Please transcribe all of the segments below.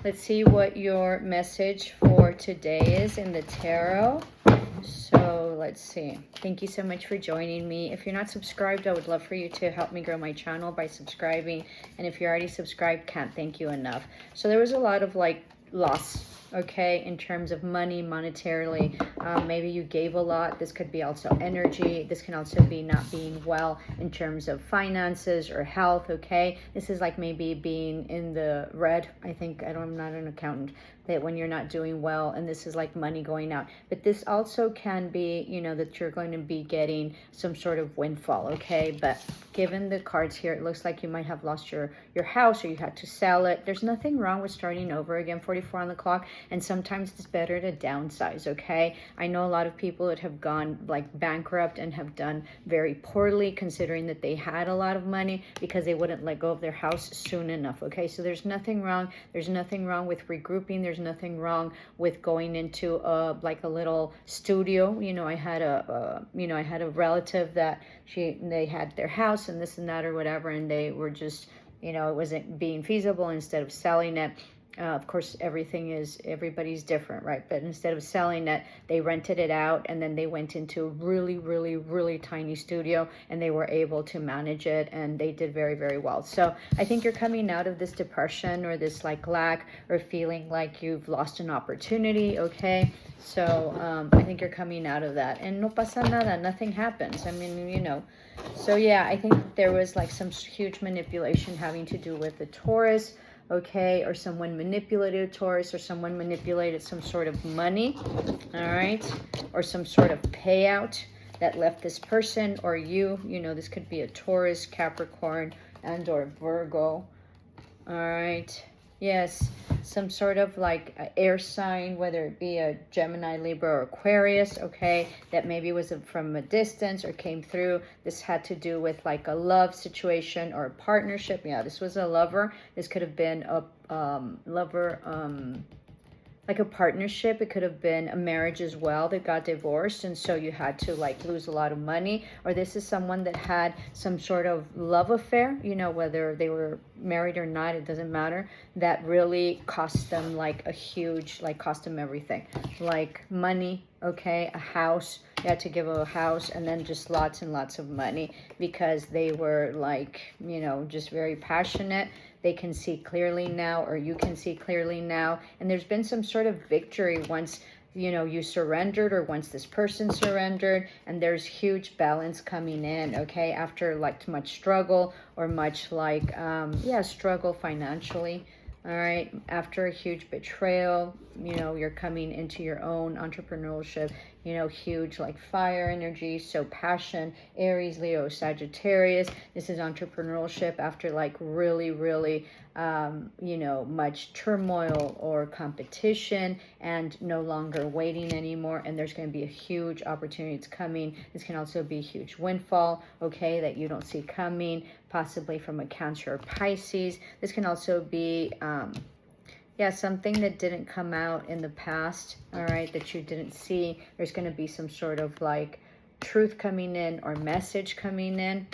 Let's see what your message for today is in the tarot. So let's see. Thank you so much for joining me. If you're not subscribed, I would love for you to help me grow my channel by subscribing. And if you're already subscribed, can't thank you enough. So there was a lot of like loss, okay, in terms of money, monetarily. Maybe you gave a lot. This could be also energy. This can also be not being well in terms of finances or health, okay. This is like maybe being in the red. I'm not an accountant, that when you're not doing well, and this is like money going out. But this also can be, you know, that you're going to be getting some sort of windfall, okay. But given the cards here, it looks like you might have lost your house, or you had to sell it. There's nothing wrong with starting over again. 44 on the clock. And sometimes it's better to downsize, okay. I know a lot of people that have gone like bankrupt and have done very poorly, considering that they had a lot of money, because they wouldn't let go of their house soon enough, okay. So there's nothing wrong. There's nothing wrong with regrouping. There's nothing wrong with going into like a little studio. You know, I had a relative that they had their house and this and that or whatever, and they were just, you know, it wasn't being feasible. Instead of selling it, of course, everybody's different, right? But instead of selling it, they rented it out, and then they went into a really, really, really tiny studio, and they were able to manage it, and they did very, very well. So I think you're coming out of this depression, or this like lack, or feeling like you've lost an opportunity, okay? So I think you're coming out of that, and no pasa nada, nothing happens. I mean, you know. So yeah, I think there was like some huge manipulation having to do with the Taurus, okay, or someone manipulated a Taurus, or someone manipulated some sort of money, all right, or some sort of payout that left this person or you know, this could be a Taurus, Capricorn, and or Virgo, all right. Yes, some sort of like air sign, whether it be a Gemini, Libra, or Aquarius, okay, that maybe was from a distance or came through. This had to do with like a love situation or a partnership. Yeah, this was a lover. This could have been a lover, like a partnership. It could have been a marriage as well that got divorced, and so you had to like lose a lot of money. Or this is someone that had some sort of love affair, you know, whether they were married or not, it doesn't matter, that really cost them like a huge, like cost them everything, like money, okay, a house. You had to give a house, and then just lots and lots of money, because they were like, you know, just very passionate. They can see clearly now, or you can see clearly now. And there's been some sort of victory once, you know, you surrendered, or once this person surrendered, and there's huge balance coming in, okay, after like much struggle, or much like, struggle financially. All right, after a huge betrayal, you know, you're coming into your own entrepreneurship, you know, huge like fire energy. So passion, Aries, Leo, Sagittarius. This is entrepreneurship after like really, really, you know, much turmoil or competition, and no longer waiting anymore. And there's going to be a huge opportunity that's coming. This can also be a huge windfall, okay, that you don't see coming, possibly from a Cancer or Pisces. This can also be, something that didn't come out in the past, all right, that you didn't see. There's going to be some sort of like truth coming in, or message coming in.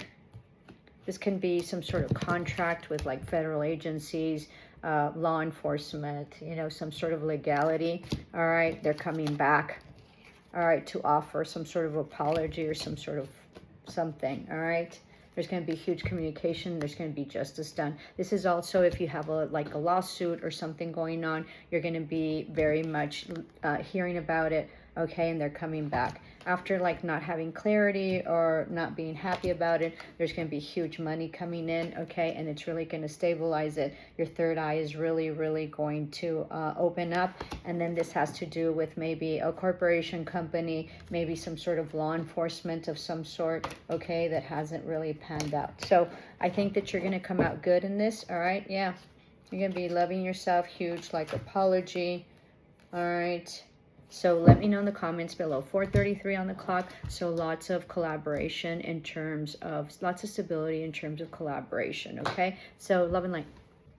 This can be some sort of contract with like federal agencies, law enforcement, you know, some sort of legality, all right. They're coming back, all right, to offer some sort of apology, or some sort of something, all right. There's going to be huge communication. There's going to be justice done. This is also, if you have a lawsuit or something going on, you're going to be very much hearing about it, okay, and they're coming back. After like not having clarity or not being happy about it, there's going to be huge money coming in, okay, and it's really going to stabilize it. Your third eye is really, really going to open up. And then this has to do with maybe a corporation, company, maybe some sort of law enforcement of some sort, okay, that hasn't really panned out. So I think that you're going to come out good in this, all right. Yeah, you're going to be loving yourself, huge like apology, all right. So let me know in the comments below. 4:33 on the clock. So lots of collaboration in terms of, lots of stability in terms of collaboration. Okay. So love and light.